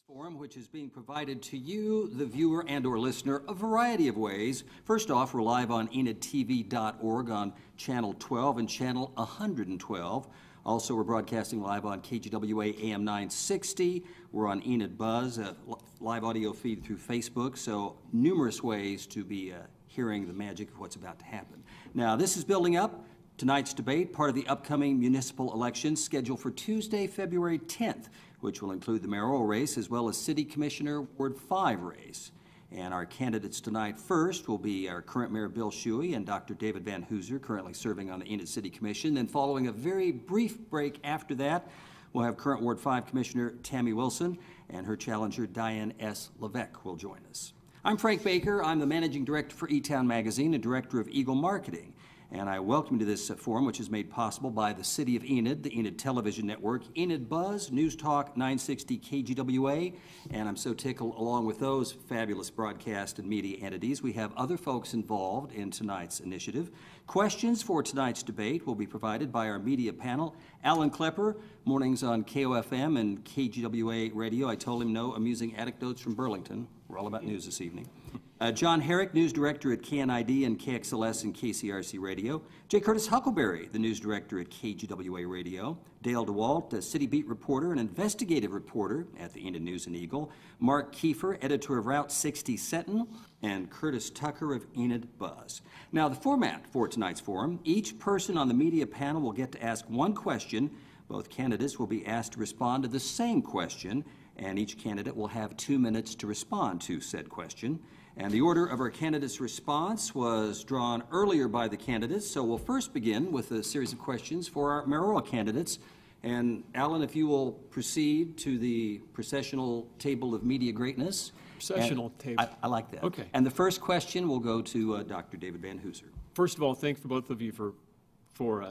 Forum, which is being provided to you, the viewer and or listener, a variety of ways. First off, we're live on enidtv.org on channel 12 and channel 112. Also, we're broadcasting live on KGWA AM960. We're on Enid Buzz, a live audio feed through Facebook, so numerous ways to be hearing the magic of what's about to happen. Now, this is building up. Tonight's debate, part of the upcoming municipal elections scheduled for Tuesday, February 10th, which will include the mayoral race as well as City Commissioner Ward 5 race. And our candidates tonight first will be our current Mayor Bill Shuey and Dr. David Van Hooser, currently serving on the Enid City Commission. Then following a very brief break after that, we'll have current Ward 5 Commissioner Tammy Wilson and her challenger Diane S. Levesque will join us. I'm Frank Baker. I'm the Managing Director for E-Town Magazine and Director of Eagle Marketing. And I welcome you to this forum, which is made possible by the City of Enid, the Enid Television Network, Enid Buzz, News Talk 960 KGWA, and I'm so tickled along with those fabulous broadcast and media entities. We have other folks involved in tonight's initiative. Questions for tonight's debate will be provided by our media panel. Alan Klepper, mornings on KOFM and KGWA Radio. I told him no amusing anecdotes from Burlington. We're all about news this evening. John Herrick, News Director at KNID and KXLS and KCRC Radio. J. Curtis Huckleberry, the News Director at KGWA Radio. Dale DeWalt, a City Beat Reporter and Investigative Reporter at the Enid News and Eagle. Mark Kiefer, Editor of Route 60 Sentinel. And Curtis Tucker of Enid Buzz. Now, the format for tonight's forum, each person on the media panel will get to ask one question. Both candidates will be asked to respond to the same question, and each candidate will have 2 minutes to respond to said question. And the order of our candidates' response was drawn earlier by the candidates, so we'll first begin with a series of questions for our mayoral candidates. And Alan, if you will proceed to the processional table of media greatness. Processional table. I like that. Okay. And the first question will go to Dr. David Van Hooser. First of all, thanks for both of you for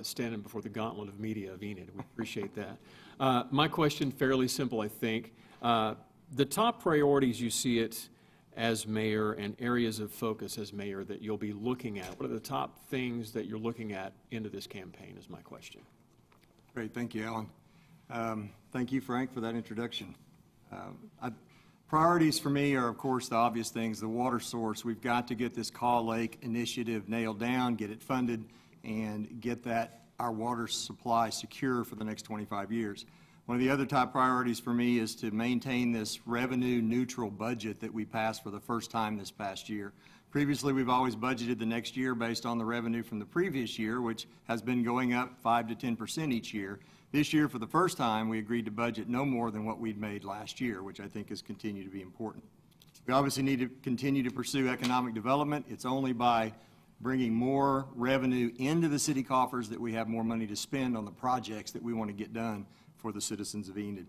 standing before the gauntlet of media of Enid. We appreciate that. My question, fairly simple, I think. The top priorities you see it as mayor and areas of focus as mayor that you'll be looking at. What are the top things that you're looking at into this campaign is my question. Great. Thank you, Alan. Thank you, Frank, for that introduction. Priorities for me are, of course, the obvious things. The water source. We've got to get this Kaw Lake initiative nailed down, get it funded, and get our water supply secure for the next 25 years. One of the other top priorities for me is to maintain this revenue neutral budget that we passed for the first time this past year. Previously, we've always budgeted the next year based on the revenue from the previous year, which has been going up 5 to 10% each year. This year, for the first time, we agreed to budget no more than what we'd made last year, which I think has continued to be important. We obviously need to continue to pursue economic development. It's only by bringing more revenue into the city coffers that we have more money to spend on the projects that we want to get done for the citizens of Enid.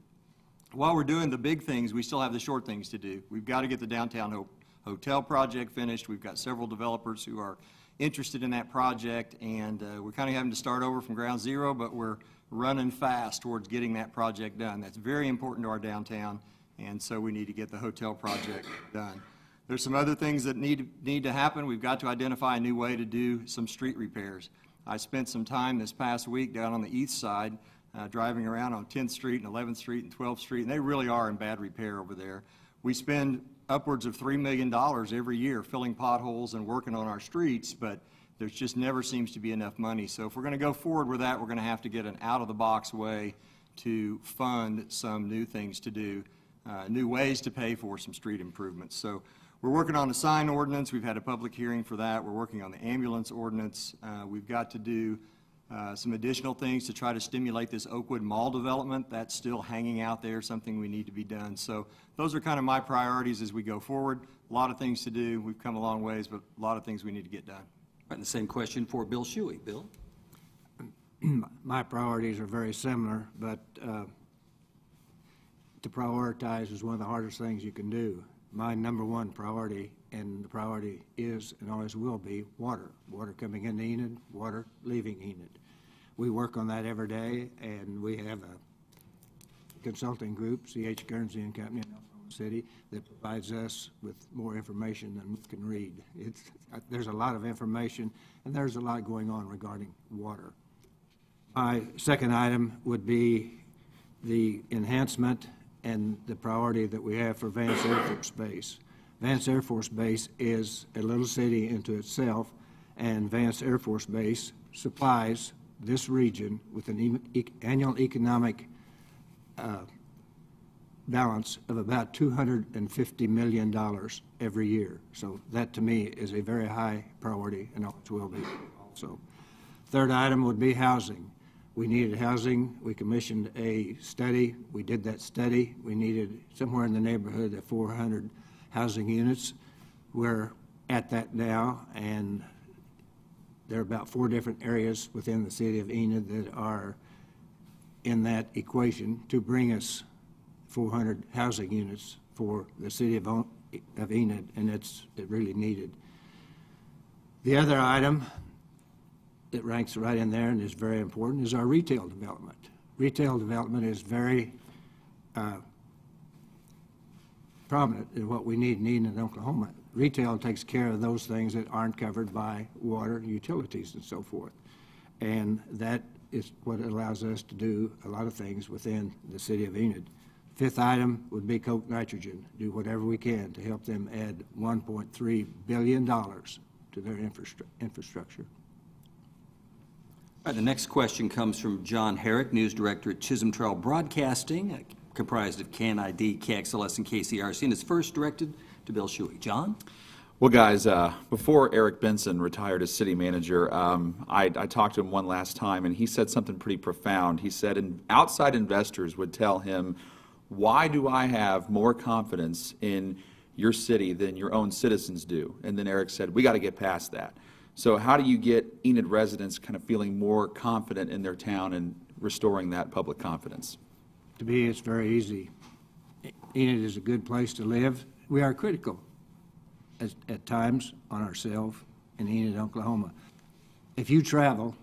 While we're doing the big things, we still have the short things to do. We've got to get the downtown hotel project finished. We've got several developers who are interested in that project, and we're kind of having to start over from ground zero, but we're running fast towards getting that project done. That's very important to our downtown, and so we need to get the hotel project done. There's some other things that need to happen. We've got to identify a new way to do some street repairs. I spent some time this past week down on the east side driving around on 10th Street and 11th Street and 12th Street, and they really are in bad repair over there. We spend upwards of $3 million every year filling potholes and working on our streets, but there just never seems to be enough money. So if we're going to go forward with that, we're going to have to get an out-of-the-box way to fund some new things to do, new ways to pay for some street improvements. So we're working on the sign ordinance. We've had a public hearing for that. We're working on the ambulance ordinance. We've got to do some additional things to try to stimulate this Oakwood Mall development. That's still hanging out there, something we need to be done. So those are kind of my priorities as we go forward. A lot of things to do. We've come a long ways, but a lot of things we need to get done. Right, and the same question for Bill Shuey. Bill? My priorities are very similar, but to prioritize is one of the hardest things you can do. My number one priority, and the priority is and always will be water. Water coming into Enid, water leaving Enid. We work on that every day, and we have a consulting group, C.H. Guernsey and Company in Oklahoma City, that provides us with more information than we can read. There's a lot of information, and there's a lot going on regarding water. My second item would be the enhancement and the priority that we have for Vance Air Force Base. Vance Air Force Base is a little city into itself, and Vance Air Force Base supplies this region with an annual economic balance of about $250 million every year. So that, to me, is a very high priority, and always will be also. Third item would be housing. We needed housing. We commissioned a study. We did that study. We needed somewhere in the neighborhood of 400 housing units. We're at that now, and there are about 4 different areas within the city of Enid that are in that equation to bring us 400 housing units for the city of Enid, and it really needed. The other item that ranks right in there and is very important is our retail development. Retail development is very prominent in what we need in Enid, Oklahoma. Retail takes care of those things that aren't covered by water, utilities, and so forth. And that is what allows us to do a lot of things within the city of Enid. Fifth item would be Coke Nitrogen. Do whatever we can to help them add $1.3 billion to their infrastructure. All right, the next question comes from John Herrick, News Director at Chisholm Trail Broadcasting, comprised of KNID, KXLS, and KCRC, and it's first directed to Bill Shuey. John? Well, guys, before Eric Benson retired as city manager, I talked to him one last time, and he said something pretty profound. He said outside investors would tell him, why do I have more confidence in your city than your own citizens do? And then Eric said, we got to get past that. So how do you get Enid residents kind of feeling more confident in their town and restoring that public confidence? To me, it's very easy. Enid is a good place to live. We are critical at times on ourselves in Enid, Oklahoma. If you travel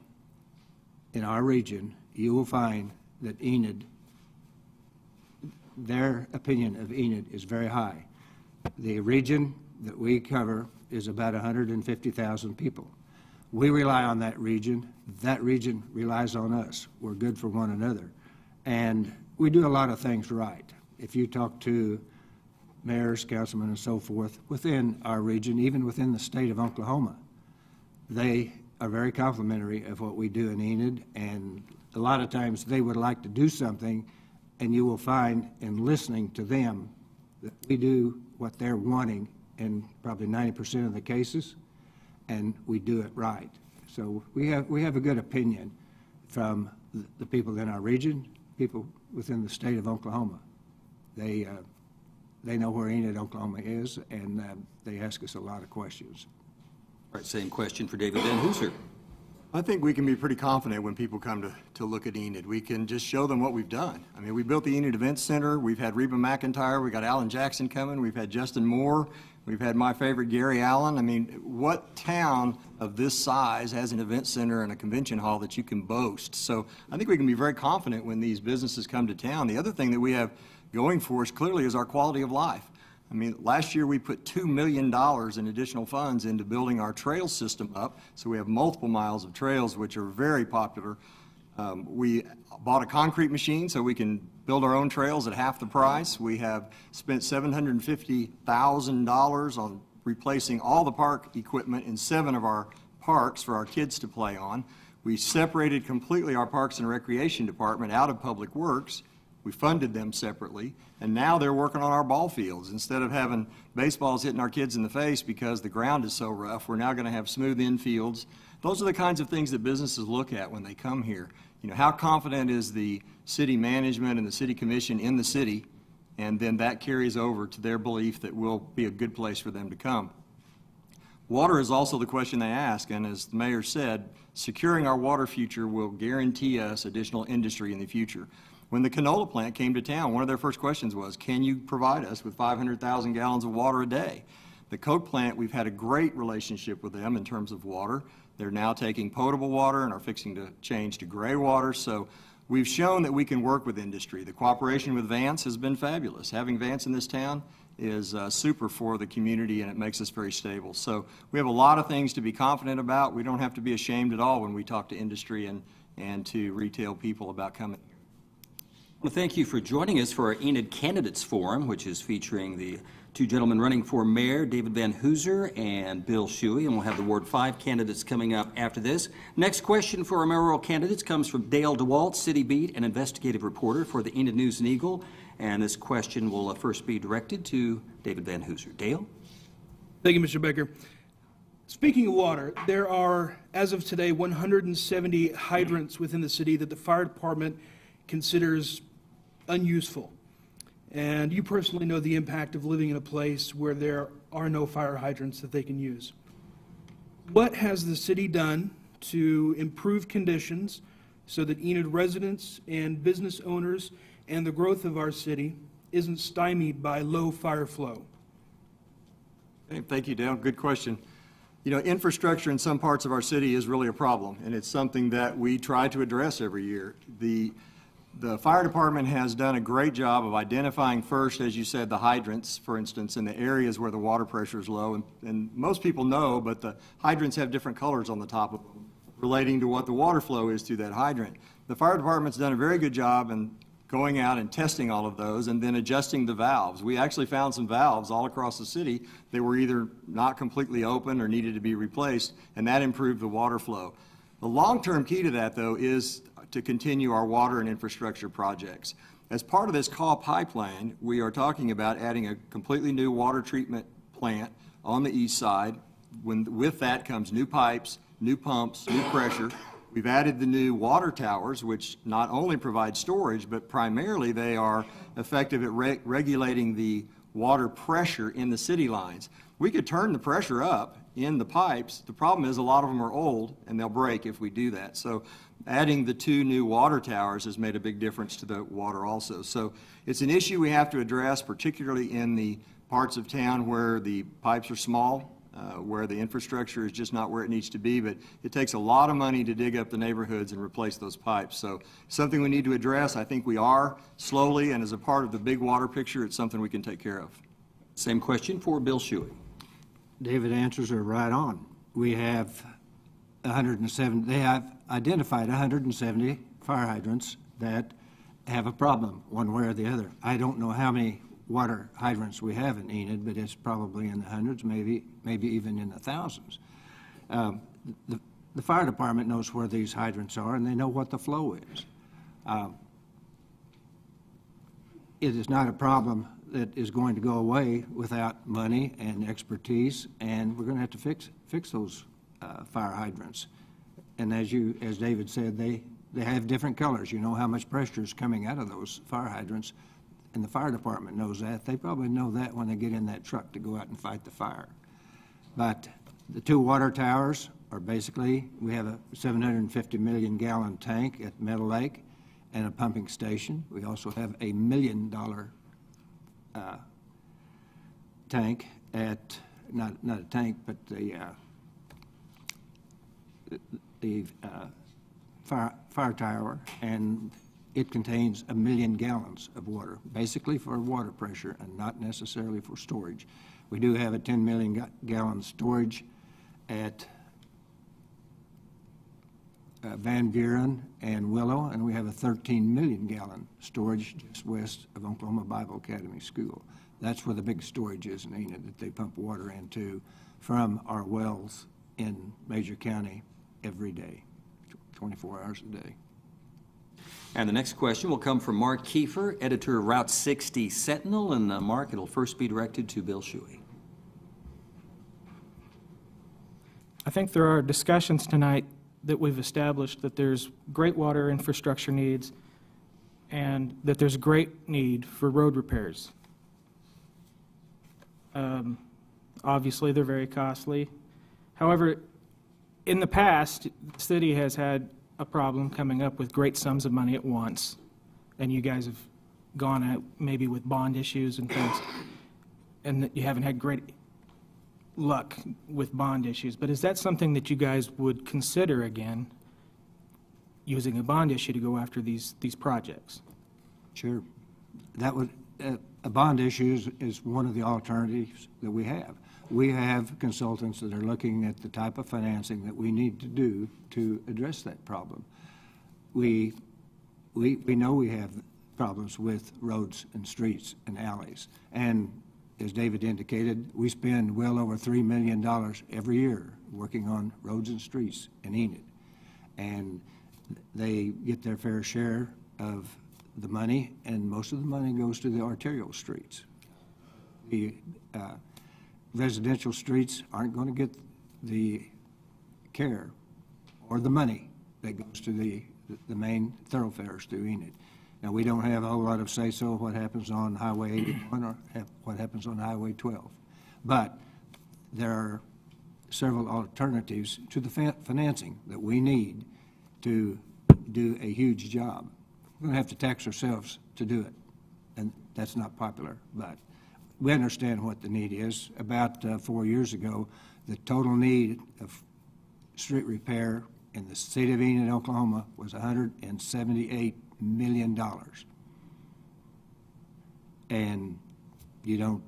in our region, you will find that Enid, their opinion of Enid is very high. The region that we cover is about 150,000 people. We rely on that region. That region relies on us. We're good for one another. And we do a lot of things right. If you talk to mayors, councilmen, and so forth within our region, even within the state of Oklahoma, they are very complimentary of what we do in Enid, and a lot of times they would like to do something, and you will find in listening to them that we do what they're wanting in probably 90% of the cases, and we do it right. So we have a good opinion from the people in our region, people within the state of Oklahoma. They know where Enid, Oklahoma is, and they ask us a lot of questions. All right, same question for David Van Hooser. I think we can be pretty confident when people come to look at Enid. We can just show them what we've done. I mean, we built the Enid Event Center. We've had Reba McEntire. We've got Alan Jackson coming. We've had Justin Moore. We've had my favorite, Gary Allen. I mean, what town of this size has an event center and a convention hall that you can boast? So I think we can be very confident when these businesses come to town. The other thing that we have going for us clearly is our quality of life. I mean, last year we put $2 million in additional funds into building our trail system up, so we have multiple miles of trails, which are very popular. We bought a concrete machine so we can build our own trails at half the price. We have spent $750,000 on replacing all the park equipment in 7 of our parks for our kids to play on. We separated completely our Parks and Recreation Department out of Public Works. We funded them separately, and now they're working on our ball fields. Instead of having baseballs hitting our kids in the face because the ground is so rough, we're now going to have smooth infields. Those are the kinds of things that businesses look at when they come here. You know, how confident is the city management and the city commission in the city, and then that carries over to their belief that we'll be a good place for them to come. Water is also the question they ask, and as the mayor said, securing our water future will guarantee us additional industry in the future. When the canola plant came to town, one of their first questions was, can you provide us with 500,000 gallons of water a day? The Coke plant, we've had a great relationship with them in terms of water. They're now taking potable water and are fixing to change to gray water. So we've shown that we can work with industry. The cooperation with Vance has been fabulous. Having Vance in this town is super for the community, and it makes us very stable. So we have a lot of things to be confident about. We don't have to be ashamed at all when we talk to industry and to retail people about coming. Well, thank you for joining us for our Enid Candidates Forum, which is featuring the two gentlemen running for mayor, David Van Hooser and Bill Shuey, and we'll have the Ward 5 candidates coming up after this. Next question for our mayoral candidates comes from Dale DeWalt, City Beat and investigative reporter for the Enid News and Eagle, and this question will first be directed to David Van Hooser. Dale? Thank you, Mr. Becker. Speaking of water, there are, as of today, 170 hydrants within the city that the fire department considers unuseful. And you personally know the impact of living in a place where there are no fire hydrants that they can use. What has the city done to improve conditions so that Enid residents and business owners and the growth of our city isn't stymied by low fire flow? Hey, thank you, Dale. Good question. You know, infrastructure in some parts of our city is really a problem, and it's something that we try to address every year. The fire department has done a great job of identifying first, as you said, the hydrants, for instance, in the areas where the water pressure is low. And most people know, but the hydrants have different colors on the top of them relating to what the water flow is through that hydrant. The fire department's done a very good job in going out and testing all of those and then adjusting the valves. We actually found some valves all across the city that were either not completely open or needed to be replaced, and that improved the water flow. The long-term key to that, though, is to continue our water and infrastructure projects. As part of this call pipeline, we are talking about adding a completely new water treatment plant on the east side. With that comes new pipes, new pumps, new pressure. We've added the new water towers, which not only provide storage, but primarily they are effective at regulating the water pressure in the city lines. We could turn the pressure up in the pipes. The problem is a lot of them are old and they'll break if we do that. So adding the two new water towers has made a big difference to the water also. So it's an issue we have to address, particularly in the parts of town where the pipes are small, where the infrastructure is just not where it needs to be, but it takes a lot of money to dig up the neighborhoods and replace those pipes. So something we need to address. I think we are slowly, and as a part of the big water picture, it's something we can take care of. Same question for Bill Shuey. David answers are right on. We have 170, they have identified 170 fire hydrants that have a problem one way or the other. I don't know how many water hydrants we have in Enid, but it's probably in the hundreds, maybe even in the thousands. The fire department knows where these hydrants are, and they know what the flow is. It is not a problem that is going to go away without money and expertise, and we're going to have to fix those fire hydrants. And as David said, they have different colors. You know how much pressure is coming out of those fire hydrants, and the fire department knows that. They probably know that when they get in that truck to go out and fight the fire. But the two water towers are basically, we have a 750 million gallon tank at Meadow Lake and a pumping station. We also have $1 million tank at, not a tank, but the fire tower, and it contains 1 million gallons of water, basically for water pressure and not necessarily for storage. We do have a 10 million gallon storage at Van Buren and Willow, and we have a 13 million gallon storage just west of Oklahoma Bible Academy School. That's where the big storage is in Enid that they pump water into from our wells in Major County every day, 24 hours a day. And the next question will come from Mark Kiefer, editor of Route 60 Sentinel. And Mark, it'll first be directed to Bill Shuey. I think there are discussions tonight that we've established that there's great water infrastructure needs and that there's great need for road repairs. Obviously, they're very costly. However, in the past, the city has had a problem coming up with great sums of money at once, and you guys have gone out maybe with bond issues and things, and that you haven't had great luck with bond issues. But is that something that you guys would consider again, using a bond issue to go after these projects? Sure. That would, a bond issue is one of the alternatives that we have. We have consultants that are looking at the type of financing that we need to do to address that problem. We know we have problems with roads and streets and alleys. And as David indicated, we spend well over $3 million every year working on roads and streets in Enid. And they get their fair share of the money, and most of the money goes to the arterial streets. The residential streets aren't going to get the care or the money that goes to the main thoroughfares through Enid. Now, we don't have a whole lot of say-so what happens on Highway 81 or what happens on Highway 12. But there are several alternatives to the financing that we need to do a huge job. We're going to have to tax ourselves to do it, and that's not popular, but we understand what the need is. About 4 years ago, the total need of street repair in the city of Enid, Oklahoma was $178 million. And you don't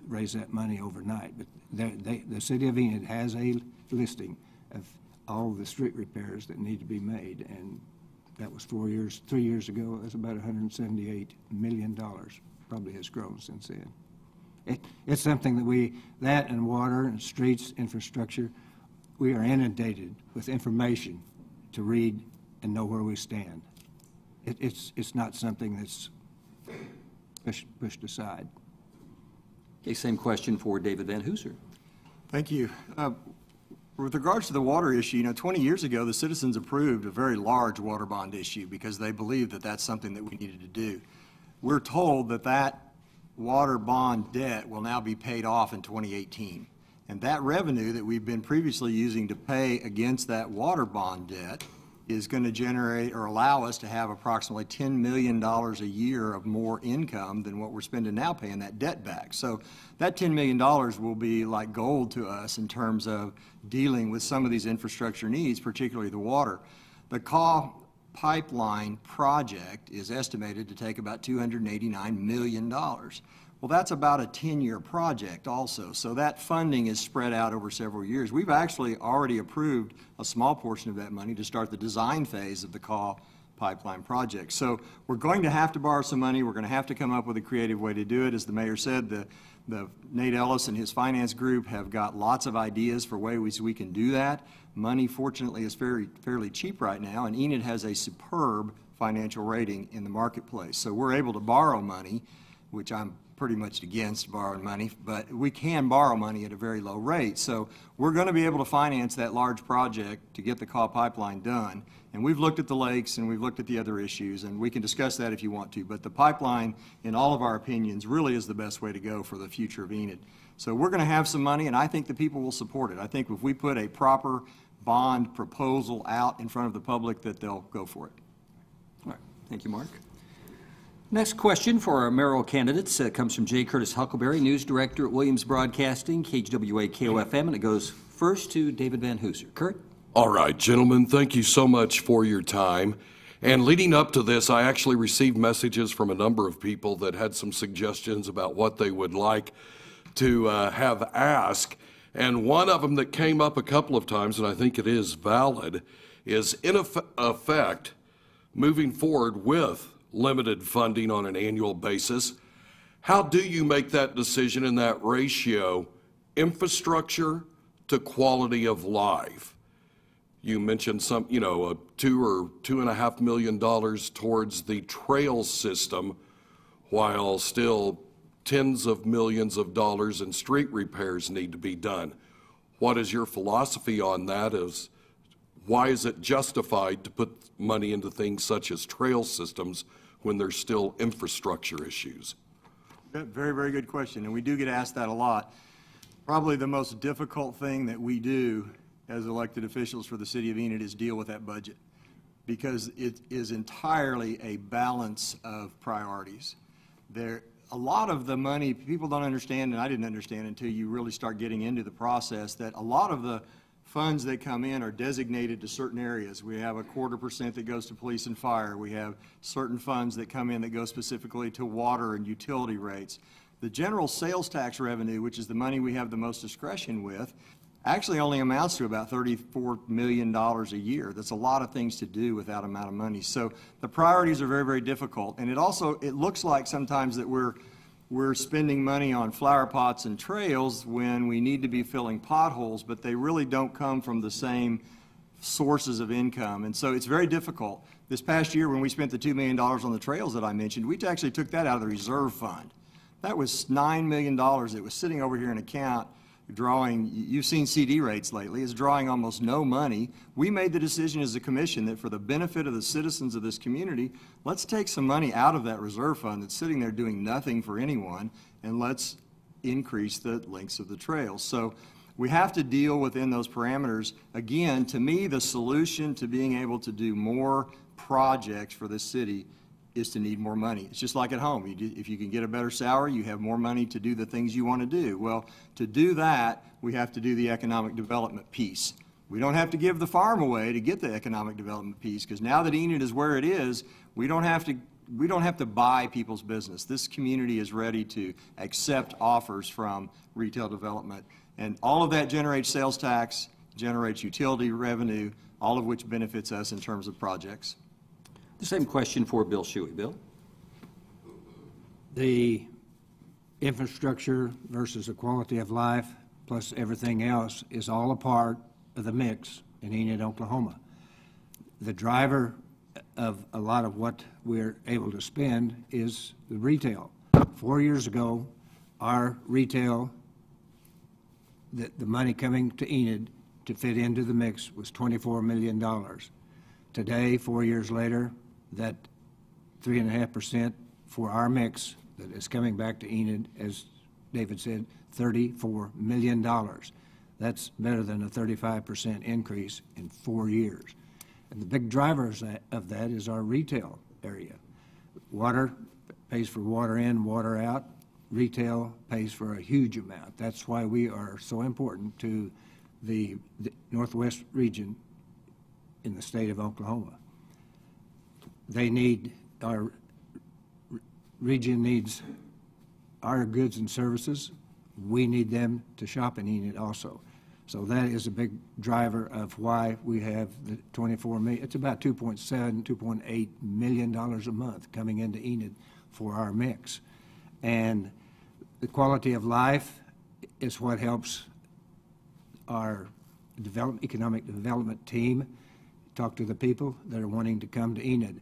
raise that money overnight, but the city of Enid has a listing of all the street repairs that need to be made, and that was 3 years ago. That's about $178 million. Probably has grown since then. It's something that that and water and streets, infrastructure, we are inundated with information to read and know where we stand. It's not something that's pushed aside. Okay, same question for David Van Hooser. Thank you. With regards to the water issue, 20 years ago, the citizens approved a very large water bond issue because they believed that that's something that we needed to do. We're told that that water bond debt will now be paid off in 2018. And that revenue that we've been previously using to pay against that water bond debt is going to generate or allow us to have approximately $10 million a year of more income than what we're spending now paying that debt back. So that $10 million will be like gold to us in terms of dealing with some of these infrastructure needs, particularly the water. The CAW pipeline project is estimated to take about $289 million. Well, that's about a 10-year project also, so that funding is spread out over several years. We've actually already approved a small portion of that money to start the design phase of the CAW pipeline project. So we're going to have to borrow some money. We're going to have to come up with a creative way to do it. As the mayor said, the Nate Ellis and his finance group have got lots of ideas for ways we can do that. Money, fortunately, is fairly cheap right now, and Enid has a superb financial rating in the marketplace. So we're able to borrow money, which I'm pretty much against borrowing money, but we can borrow money at a very low rate. So we're going to be able to finance that large project to get the CAW pipeline done. And we've looked at the lakes and we've looked at the other issues, and we can discuss that if you want to. But the pipeline, in all of our opinions, really is the best way to go for the future of Enid. So we're going to have some money, and I think the people will support it. I think if we put a proper bond proposal out in front of the public, that they'll go for it. All right. Thank you, Mark. Next question for our mayoral candidates comes from J. Curtis Huckleberry, News Director at Williams Broadcasting, KGWA KOFM, and it goes first to David Van Hooser. Kurt? All right, gentlemen, thank you so much for your time. And leading up to this, I actually received messages from a number of people that had some suggestions about what they would like to have asked. And one of them that came up a couple of times, and I think it is valid, is in effect, moving forward with limited funding on an annual basis, how do you make that decision in that ratio, infrastructure to quality of life? You mentioned some, $2 or $2.5 million towards the trail system, while still tens of millions of dollars in street repairs need to be done. What is your philosophy on that? Why is it justified to put money into things such as trail systems when there's still infrastructure issues? Very, very good question, and we do get asked that a lot. Probably the most difficult thing that we do as elected officials for the city of Enid is deal with that budget, because it is entirely a balance of priorities. A lot of the money, people don't understand, and I didn't understand until you really start getting into the process, that a lot of the funds that come in are designated to certain areas. We have a 0.25% that goes to police and fire. We have certain funds that come in that go specifically to water and utility rates. The general sales tax revenue, which is the money we have the most discretion with, actually only amounts to about $34 million a year. That's a lot of things to do with that amount of money. So the priorities are very, very difficult. And it looks like sometimes that we're spending money on flower pots and trails when we need to be filling potholes, but they really don't come from the same sources of income. And so it's very difficult. This past year when we spent the $2 million on the trails that I mentioned, we actually took that out of the reserve fund. That was $9 million that was sitting over here in account drawing, you've seen CD rates lately, is drawing almost no money. We made the decision as a commission that for the benefit of the citizens of this community, let's take some money out of that reserve fund that's sitting there doing nothing for anyone, and let's increase the lengths of the trails. So we have to deal within those parameters. Again, to me, the solution to being able to do more projects for this city is to need more money. It's just like at home. If you can get a better salary, you have more money to do the things you want to do. Well, to do that, we have to do the economic development piece. We don't have to give the farm away to get the economic development piece, because now that Enid is where it is, we don't have to buy people's business. This community is ready to accept offers from retail development. And all of that generates sales tax, generates utility revenue, all of which benefits us in terms of projects. The same question for Bill Shuey. Bill? The infrastructure versus the quality of life plus everything else is all a part of the mix in Enid, Oklahoma. The driver of a lot of what we're able to spend is the retail. 4 years ago, our retail, the money coming to Enid to fit into the mix was $24 million. Today, 4 years later, that 3.5% for our mix that is coming back to Enid, as David said, $34 million. That's better than a 35% increase in 4 years. And the big drivers of that is our retail area. Water pays for water in, water out. Retail pays for a huge amount. That's why we are so important to the Northwest region in the state of Oklahoma. Our region needs our goods and services. We need them to shop in Enid also. So that is a big driver of why we have the 24 million. It's about $2.7, $2.8 million a month coming into Enid for our mix. And the quality of life is what helps our economic development team talk to the people that are wanting to come to Enid.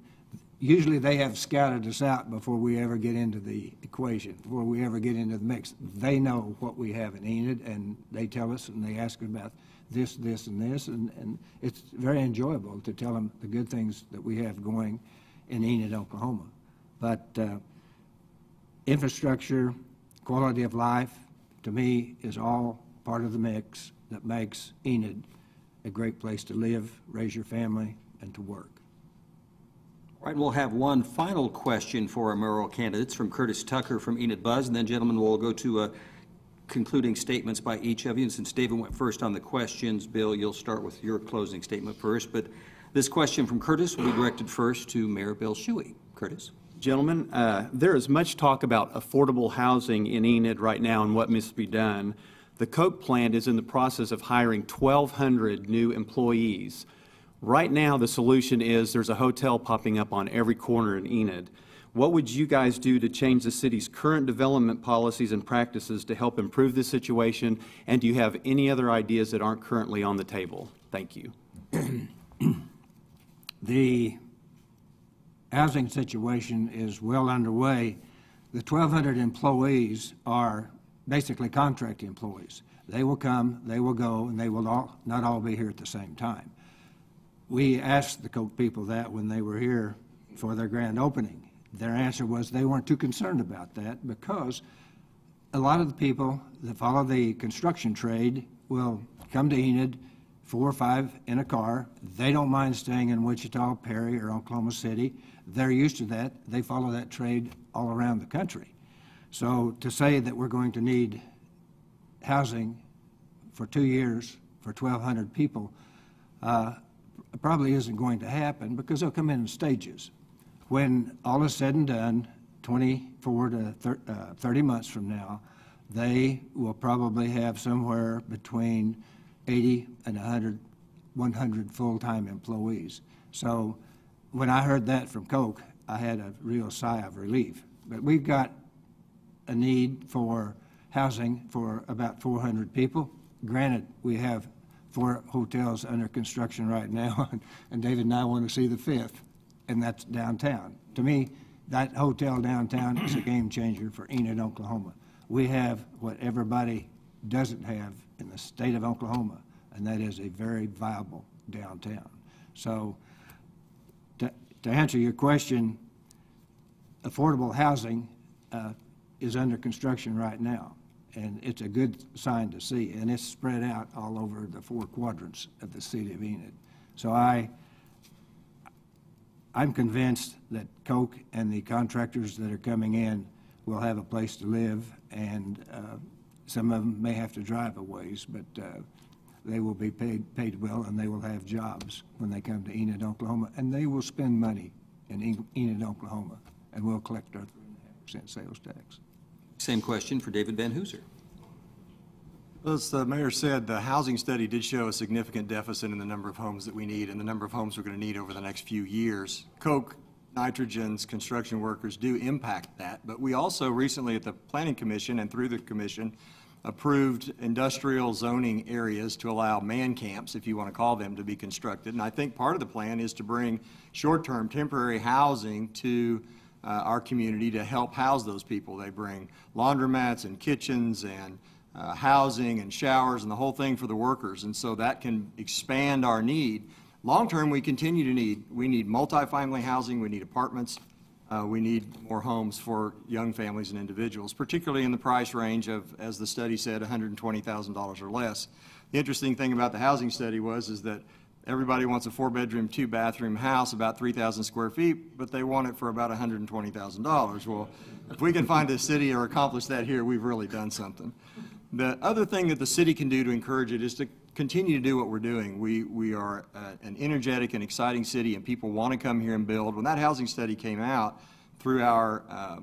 Usually they have scouted us out before we ever get into the equation, before we ever get into the mix. They know what we have in Enid, and they tell us, and they ask about this, this, and this, and it's very enjoyable to tell them the good things that we have going in Enid, Oklahoma. But infrastructure, quality of life, to me, is all part of the mix that makes Enid a great place to live, raise your family, and to work. All right, we'll have one final question for our mayoral candidates from Curtis Tucker from Enid Buzz, and then, gentlemen, we'll go to concluding statements by each of you. And since David went first on the questions, Bill, you'll start with your closing statement first. But this question from Curtis will be directed first to Mayor Bill Shuey. Curtis. Gentlemen, there is much talk about affordable housing in Enid right now and what must be done. The Coke plant is in the process of hiring 1,200 new employees. Right now, the solution is there's a hotel popping up on every corner in Enid. What would you guys do to change the city's current development policies and practices to help improve the situation? And do you have any other ideas that aren't currently on the table? Thank you. The housing situation is well underway. The 1,200 employees are basically contract employees. They will come, they will go, and they will not all be here at the same time. We asked the Coke people that when they were here for their grand opening. Their answer was they weren't too concerned about that because a lot of the people that follow the construction trade will come to Enid, 4 or 5 in a car. They don't mind staying in Wichita, Perry, or Oklahoma City. They're used to that. They follow that trade all around the country. So to say that we're going to need housing for 2 years for 1,200 people probably isn't going to happen because they'll come in stages. When all is said and done, 24 to 30 months from now, they will probably have somewhere between 80 and 100 full-time employees. So when I heard that from Coke, I had a real sigh of relief. But we've got a need for housing for about 400 people. Granted, we have 4 hotels under construction right now, and David and I want to see the 5th, and that's downtown. To me, that hotel downtown is a game changer for Enid, Oklahoma. We have what everybody doesn't have in the state of Oklahoma, and that is a very viable downtown. So to answer your question, affordable housing is under construction right now, and it's a good sign to see, and it's spread out all over the 4 quadrants of the city of Enid. So I'm convinced that Coke and the contractors that are coming in will have a place to live, and some of them may have to drive a ways, but they will be paid well, and they will have jobs when they come to Enid, Oklahoma, and they will spend money in Enid, Oklahoma, and we'll collect our 3.5% sales tax. Same question for David Van Hooser. As the mayor said, the housing study did show a significant deficit in the number of homes that we need and the number of homes we're going to need over the next few years. Coke, nitrogens, construction workers do impact that, but we also recently at the Planning Commission and through the commission approved industrial zoning areas to allow man camps, if you want to call them, to be constructed. And I think part of the plan is to bring short-term temporary housing to our community to help house those people. They bring laundromats and kitchens and housing and showers and the whole thing for the workers, and so that can expand our need. Long-term, we continue to need multifamily housing, we need apartments, we need more homes for young families and individuals, particularly in the price range of, as the study said, $120,000 or less. The interesting thing about the housing study is that everybody wants a 4-bedroom, 2-bathroom house, about 3,000 square feet, but they want it for about $120,000. Well, if we can find a city or accomplish that here, we've really done something. The other thing that the city can do to encourage it is to continue to do what we're doing. We are an energetic and exciting city, and people want to come here and build. When that housing study came out through our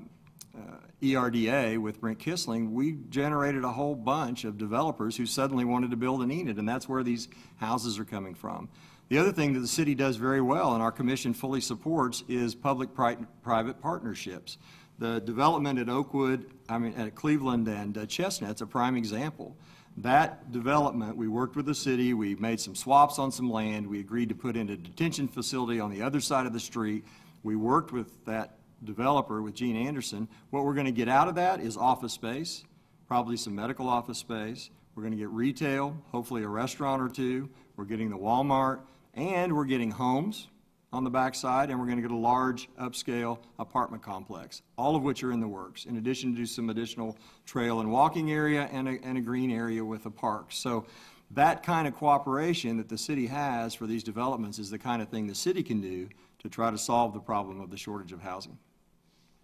ERDA with Brent Kissling, we generated a whole bunch of developers who suddenly wanted to build in Enid, and that's where these houses are coming from. The other thing that the city does very well, and our commission fully supports, is public-private partnerships. The development at at Cleveland and Chestnut's a prime example. That development, we worked with the city, we made some swaps on some land, we agreed to put in a detention facility on the other side of the street. We worked with that developer, with Gene Anderson. What we're going to get out of that is office space, probably some medical office space. We're going to get retail, hopefully a restaurant or 2. We're getting the Walmart, and we're getting homes on the backside, and we're going to get a large upscale apartment complex, all of which are in the works, in addition to some additional trail and walking area and a green area with a park. So that kind of cooperation that the city has for these developments is the kind of thing the city can do to try to solve the problem of the shortage of housing.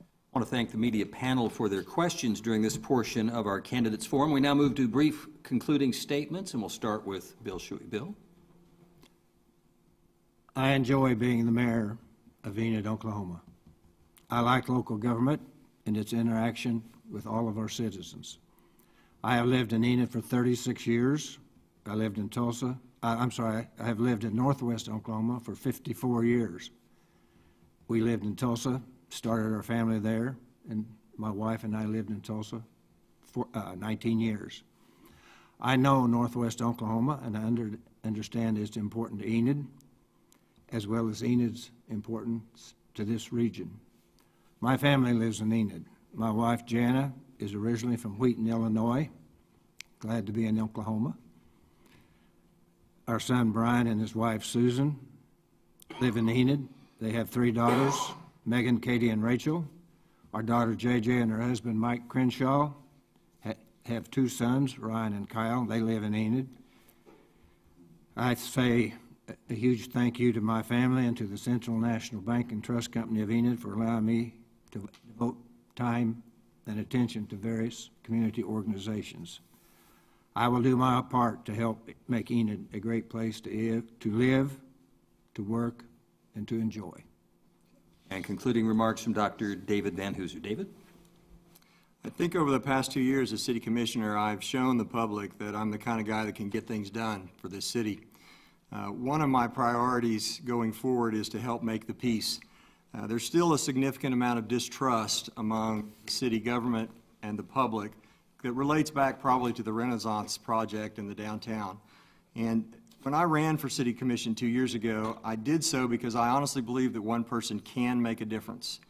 I want to thank the media panel for their questions during this portion of our candidates forum. We now move to brief concluding statements, and we'll start with Bill Shuey. Bill? I enjoy being the mayor of Enid, Oklahoma. I like local government and its interaction with all of our citizens. I have lived in Enid for 36 years. I lived in Tulsa. I have lived in Northwest Oklahoma for 54 years. We lived in Tulsa, started our family there, and my wife and I lived in Tulsa for 19 years. I know Northwest Oklahoma, and I understand it's important to Enid, as well as Enid's importance to this region. My family lives in Enid. My wife, Jana, is originally from Wheaton, Illinois. Glad to be in Oklahoma. Our son, Brian, and his wife, Susan, live in Enid. They have 3 daughters, Megan, Katie, and Rachel. Our daughter, JJ, and her husband, Mike Crenshaw, have 2 sons, Ryan and Kyle. They live in Enid. I say a huge thank you to my family and to the Central National Bank and Trust Company of Enid for allowing me to devote time and attention to various community organizations. I will do my part to help make Enid a great place to live, to work, and to enjoy. And concluding remarks from Dr. David Van Hooser. David? I think over the past 2 years as city commissioner, I've shown the public that I'm the kind of guy that can get things done for this city. One of my priorities going forward is to help make the peace. There's still a significant amount of distrust among city government and the public that relates back probably to the Renaissance project in the downtown. And when I ran for city commission 2 years ago, I did so because I honestly believe that one person can make a difference.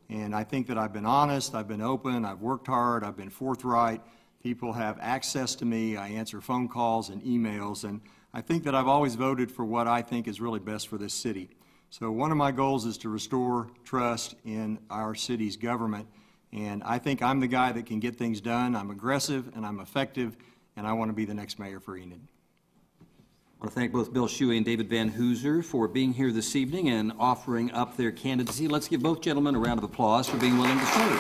And I think that I've been honest, I've been open, I've worked hard, I've been forthright. People have access to me, I answer phone calls and emails, and I think that I've always voted for what I think is really best for this city. So one of my goals is to restore trust in our city's government, and I think I'm the guy that can get things done. I'm aggressive and I'm effective, and I want to be the next mayor for Enid. I want to thank both Bill Shuey and David Van Hooser for being here this evening and offering up their candidacy. Let's give both gentlemen a round of applause for being willing to serve.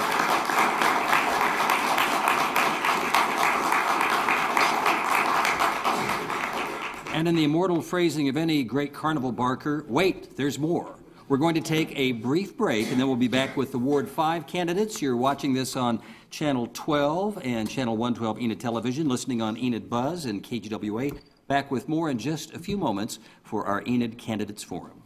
And in the immortal phrasing of any great carnival barker, wait, there's more. We're going to take a brief break, and then we'll be back with the Ward 5 candidates. You're watching this on Channel 12 and Channel 112 Enid Television, listening on Enid Buzz and KGWA. Back with more in just a few moments for our Enid Candidates Forum.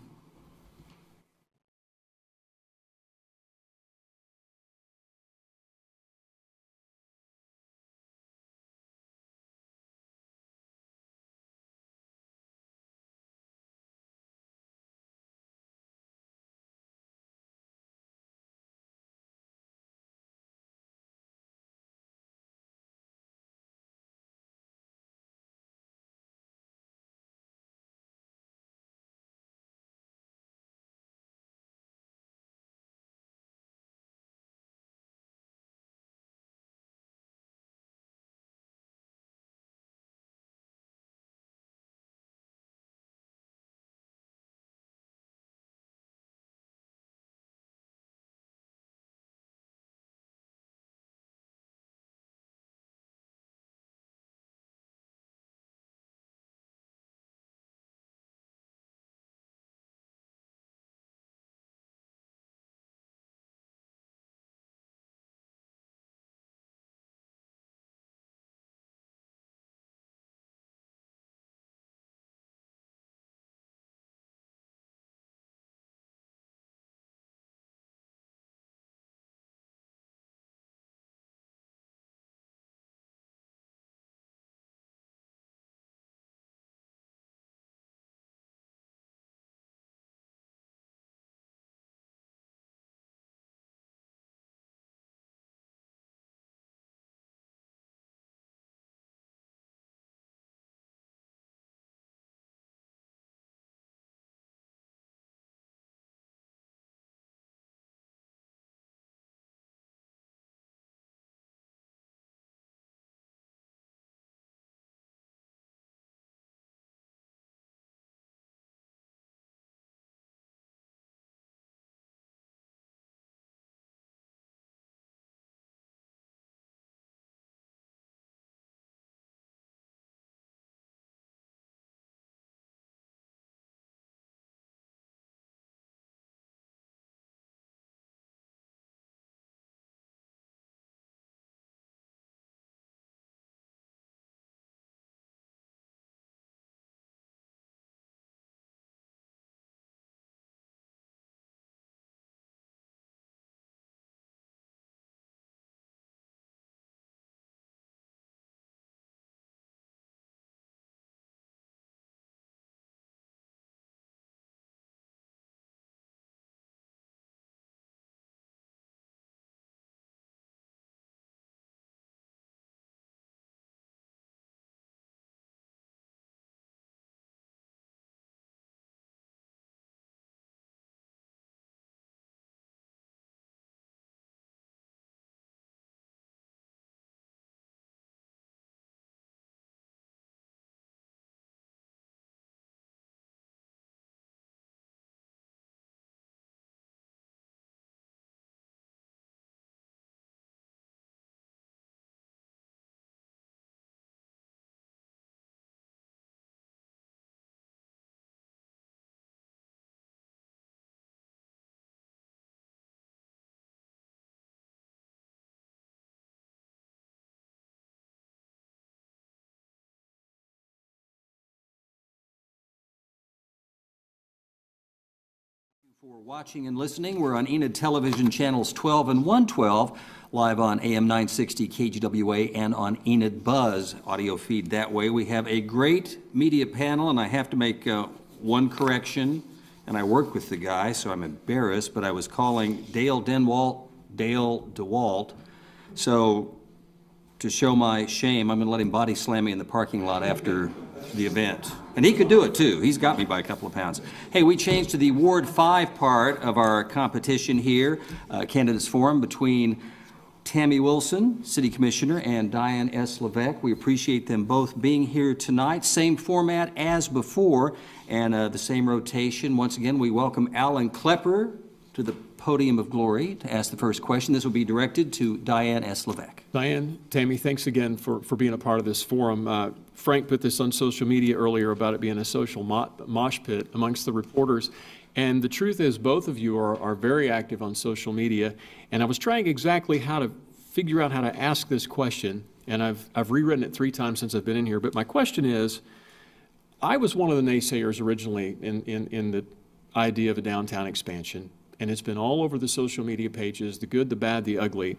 For watching and listening, we're on Enid Television channels 12 and 112, live on AM960 KGWA and on Enid Buzz audio feed that way. We have a great media panel, and I have to make one correction, and I work with the guy, so I'm embarrassed, but I was calling Dale DeWalt. So to show my shame, I'm going to let him body slam me in the parking lot after the event. And he could do it too. He's got me by a couple of pounds. Hey, we changed to the Ward 5 part of our competition here, candidates forum between Tammy Wilson, City Commissioner, and Diane S. Levesque. We appreciate them both being here tonight. Same format as before, and the same rotation. Once again, we welcome Alan Klepper to the podium of glory to ask the first question. This will be directed to Diane S. Levesque. Diane, Tammy, thanks again for being a part of this forum. Frank put this on social media earlier about it being a social mosh pit amongst the reporters. And the truth is, both of you are very active on social media. And I was trying exactly how to figure out how to ask this question. And I've rewritten it 3 times since I've been in here. But my question is, I was one of the naysayers originally in the idea of a downtown expansion. And it's been all over the social media pages, the good, the bad, the ugly.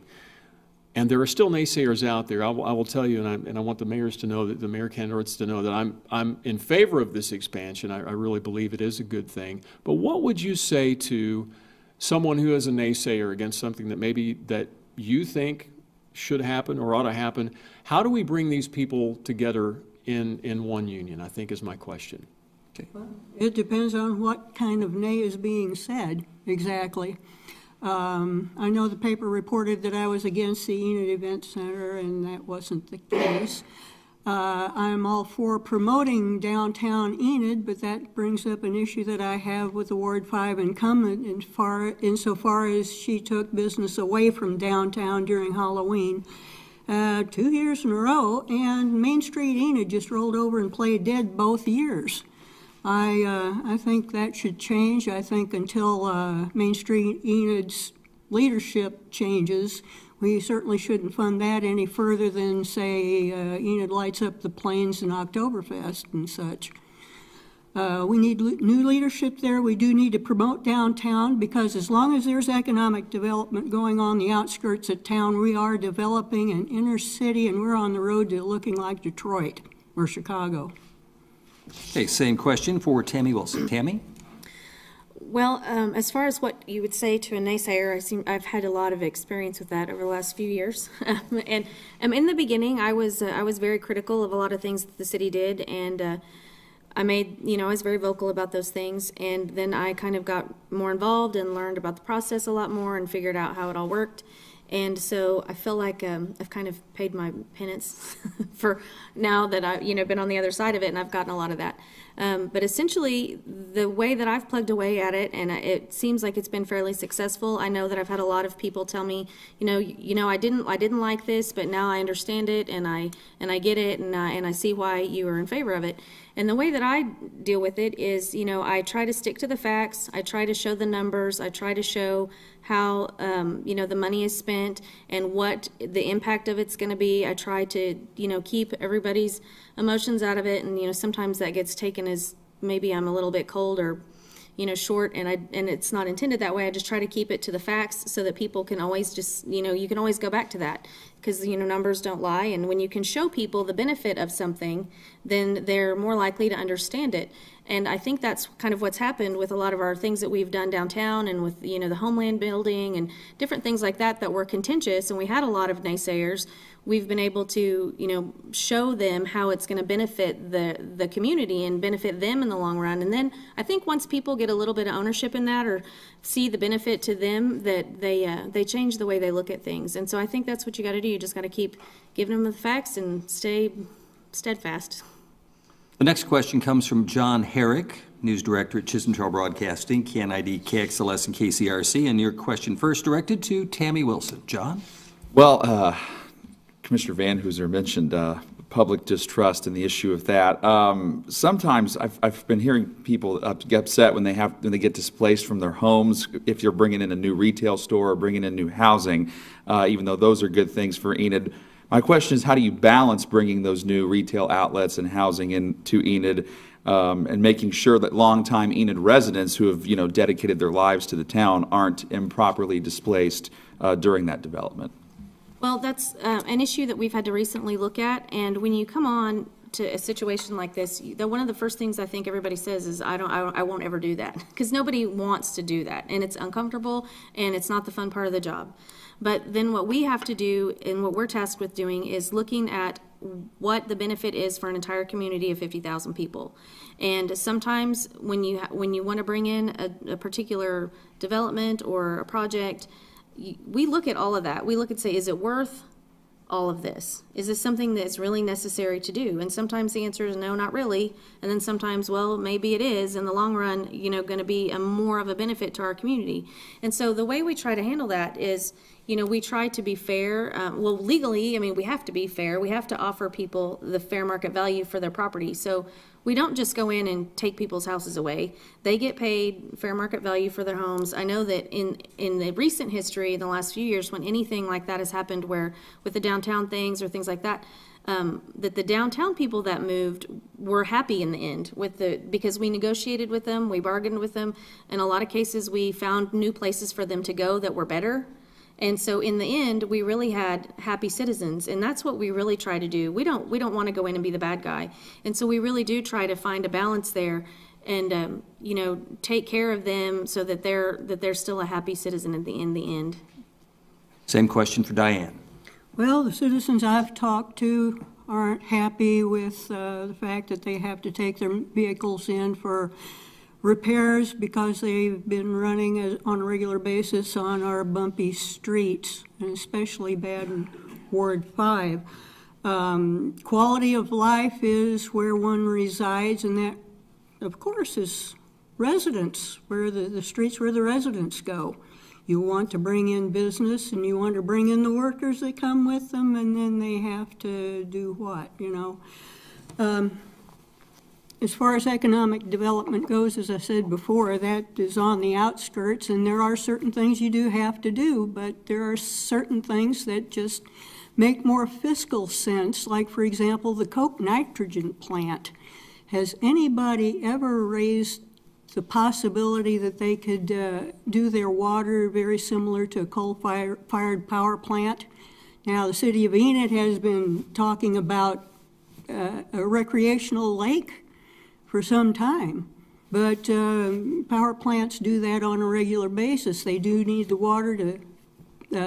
And there are still naysayers out there. I will tell you, and I want the mayors to know, that the mayor candidates to know that I'm in favor of this expansion. I really believe it is a good thing. But what would you say to someone who is a naysayer against something that maybe that you think should happen or ought to happen? How do we bring these people together in one union, I think is my question. Well, it depends on what kind of nay is being said, exactly. I know the paper reported that I was against the Enid Event Center, and that wasn't the case. I'm all for promoting downtown Enid, but that brings up an issue that I have with the Ward 5 incumbent insofar as she took business away from downtown during Halloween 2 years in a row, and Main Street Enid just rolled over and played dead both years. I think that should change. I think until Main Street Enid's leadership changes, we certainly shouldn't fund that any further than, say, Enid lights up the plains in Oktoberfest and such. We need new leadership there. We do need to promote downtown, because as long as there's economic development going on the outskirts of town, we are developing an inner city, and we're on the road to looking like Detroit or Chicago. Okay, same question for Tammy Wilson. Tammy? Well, as far as what you would say to a naysayer, I've had a lot of experience with that over the last few years. And in the beginning, I was very critical of a lot of things that the city did, and I was very vocal about those things. And then I kind of got more involved and learned about the process a lot more and figured out how it all worked. And so I feel like I've kind of paid my penance for now that I've been on the other side of it, and I've gotten a lot of that. But essentially, the way that I've plugged away at it, and it seems like it's been fairly successful. I know that I've had a lot of people tell me, I didn't like this, but now I understand it, and I get it, and I see why you are in favor of it. And the way that I deal with it is, I try to stick to the facts. I try to show the numbers. I try to show how, the money is spent and what the impact of it's going to be. I try to, keep everybody's emotions out of it. And, sometimes that gets taken as maybe I'm a little bit cold or, short, and it's not intended that way. I just try to keep it to the facts so that people can always just, you can always go back to that, because, numbers don't lie. And when you can show people the benefit of something, then they're more likely to understand it. And I think that's kind of what's happened with a lot of our things that we've done downtown, and with, the Homeland building and different things like that were contentious, and we had a lot of naysayers. We've been able to, show them how it's going to benefit the community and benefit them in the long run. And then I think once people get a little bit of ownership in that, or see the benefit to them, that they change the way they look at things. And so I think that's what you got to do. You just got to keep giving them the facts and stay steadfast. The next question comes from John Herrick, News Director at Chisholm Trail Broadcasting, KNID, KXLS, and KCRC. And your question first directed to Tammy Wilson. John? Well, Commissioner Van Hooser mentioned public distrust and the issue of that. Sometimes I've been hearing people get upset when they get displaced from their homes, if you're bringing in a new retail store or bringing in new housing, even though those are good things for Enid. My question is, how do you balance bringing those new retail outlets and housing into Enid and making sure that longtime Enid residents who have, dedicated their lives to the town aren't improperly displaced during that development. Well, that's an issue that we've had to recently look at, and when you come on to a situation like this, one of the first things I think everybody says is, I won't ever do that, because nobody wants to do that, and it's uncomfortable, and it's not the fun part of the job. But then what we have to do, and what we're tasked with doing, is looking at what the benefit is for an entire community of 50,000 people. And sometimes when you want to bring in a particular development or a project, we look at all of that. We look and say, is it worth all of this? Is this something that's really necessary to do? And sometimes the answer is no, not really. And then sometimes, well, maybe it is in the long run, going to be more of a benefit to our community. And so the way we try to handle that is, we try to be fair. Well, legally, we have to be fair. We have to offer people the fair market value for their property. So we don't just go in and take people's houses away. They get paid fair market value for their homes. I know that in the recent history, in the last few years, when anything like that has happened, where with the downtown things or things like that, that the downtown people that moved were happy in the end because we negotiated with them, we bargained with them. In a lot of cases, we found new places for them to go that were better. And so in the end, we really had happy citizens, and that's what we really try to do. We don't want to go in and be the bad guy. And so we really do try to find a balance there and, take care of them so that they're still a happy citizen in the end. Same question for Diane. Well, the citizens I've talked to aren't happy with the fact that they have to take their vehicles in for repairs because they've been running on a regular basis on our bumpy streets, and especially bad in Ward 5. Quality of life is where one resides, and that, of course, is residents, where the streets where the residents go. You want to bring in business, and you want to bring in the workers that come with them, and then they have to do what, As far as economic development goes, as I said before, that is on the outskirts, and there are certain things you do have to do, but there are certain things that just make more fiscal sense, like, for example, the coke nitrogen plant. Has anybody ever raised the possibility that they could do their water very similar to a coal-fired power plant? Now, the city of Enid has been talking about a recreational lake for some time, but power plants do that on a regular basis. They do need the water to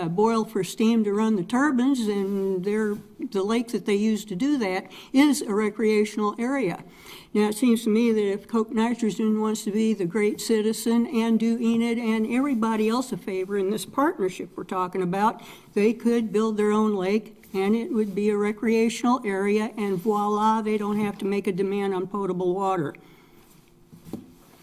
boil for steam to run the turbines, and the lake that they use to do that is a recreational area. Now, it seems to me that if Coke Nitrogen wants to be the great citizen and do Enid and everybody else a favor in this partnership we're talking about, they could build their own lake, and it would be a recreational area, and voila, they don't have to make a demand on potable water.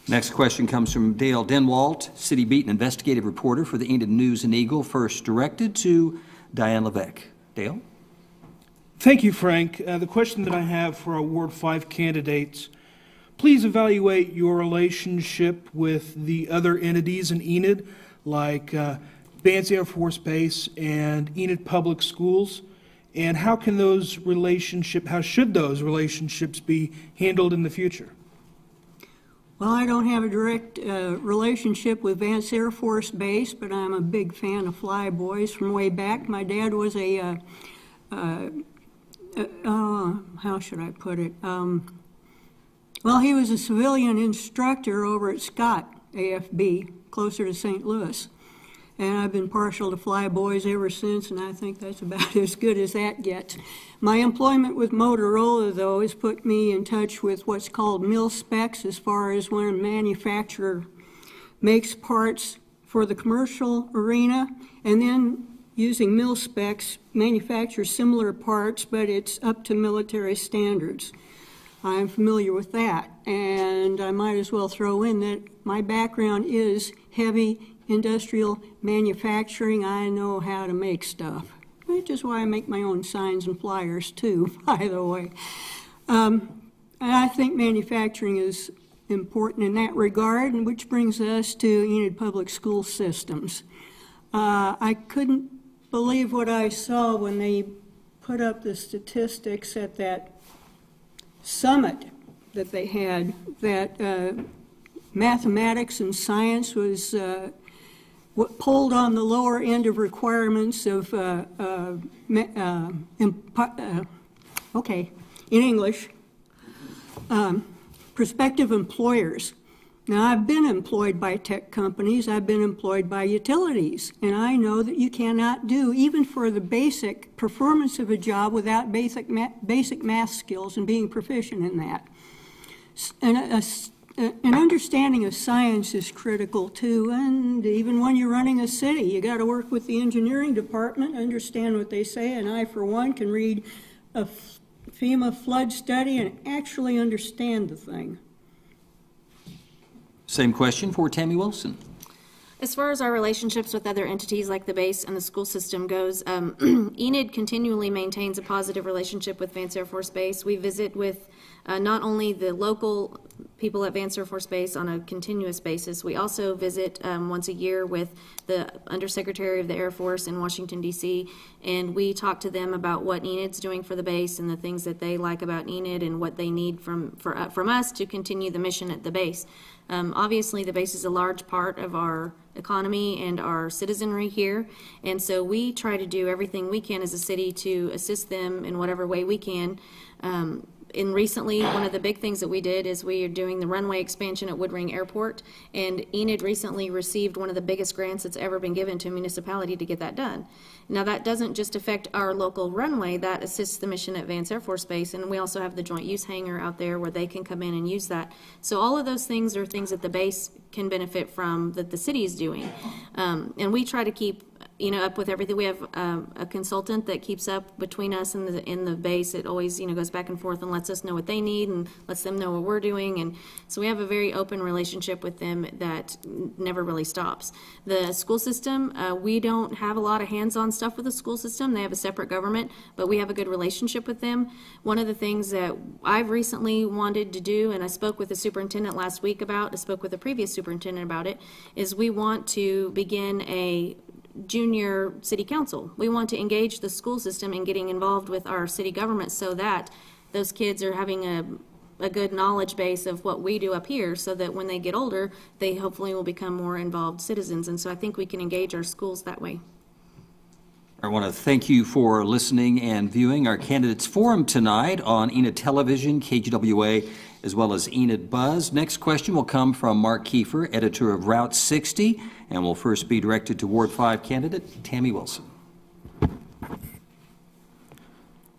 Next question comes from Dale Denwalt, City Beat and investigative reporter for the Enid News and Eagle, first directed to Diane Levesque. Dale? Thank you, Frank. The question that I have for our Ward 5 candidates, please evaluate your relationship with the other entities in Enid, like Vance Air Force Base and Enid Public Schools, and how should those relationships be handled in the future? Well, I don't have a direct relationship with Vance Air Force Base, but I'm a big fan of Flyboys from way back. My dad was how should I put it? Well, he was a civilian instructor over at Scott AFB, closer to St. Louis. And I've been partial to Flyboys ever since, and I think that's about as good as that gets. My employment with Motorola, though, has put me in touch with what's called mil specs, as far as when a manufacturer makes parts for the commercial arena, and then using mil specs, manufactures similar parts, but it's up to military standards. I'm familiar with that, and I might as well throw in that my background is heavy industrial manufacturing. I know how to make stuff, which is why I make my own signs and flyers too, by the way. And I think manufacturing is important in that regard, and which brings us to Enid Public School Systems. I couldn't believe what I saw when they put up the statistics at that summit that they had, that mathematics and science was pulled on the lower end of requirements of, okay, in English, prospective employers. Now, I've been employed by tech companies, I've been employed by utilities, and I know that you cannot do, even for the basic performance of a job, without basic math skills and being proficient in that. And an understanding of science is critical too, and even when you're running a city, you got to work with the engineering department, understand what they say, and I, for one, can read a FEMA flood study and actually understand the thing. Same question for Tammy Wilson. As far as our relationships with other entities like the base and the school system goes, Enid continually maintains a positive relationship with Vance Air Force Base. We visit with not only the local people at Vance Air Force Base on a continuous basis, we also visit once a year with the Undersecretary of the Air Force in Washington, D.C., and we talk to them about what Enid's doing for the base and the things that they like about Enid and what they need from us to continue the mission at the base. Obviously, the base is a large part of our economy and our citizenry here, and so we try to do everything we can as a city to assist them in whatever way we can. And recently, one of the big things that we did is we are doing the runway expansion at Woodring Airport, and Enid recently received one of the biggest grants that's ever been given to a municipality to get that done. Now, that doesn't just affect our local runway, that assists the mission at Vance Air Force Base, and we also have the joint use hangar out there where they can come in and use that. So all of those things are things that the base can benefit from that the city is doing. And we try to keep up with everything. We have a consultant that keeps up between us and the base. It always, goes back and forth and lets us know what they need and lets them know what we're doing. And so we have a very open relationship with them that never really stops. The school system, we don't have a lot of hands-on stuff with the school system. They have a separate government, but we have a good relationship with them. One of the things that I've recently wanted to do, and I spoke with the superintendent last week about, I spoke with the previous superintendent about it, is we want to begin a junior city council. We want to engage the school system in getting involved with our city government so that those kids are having a good knowledge base of what we do up here, so that when they get older, they hopefully will become more involved citizens. And so I think we can engage our schools that way. I want to thank you for listening and viewing our Candidates Forum tonight on Enid Television, KGWA, as well as Enid Buzz. Next question will come from Mark Kiefer, editor of Route 60, and will first be directed to Ward 5 candidate Tammy Wilson.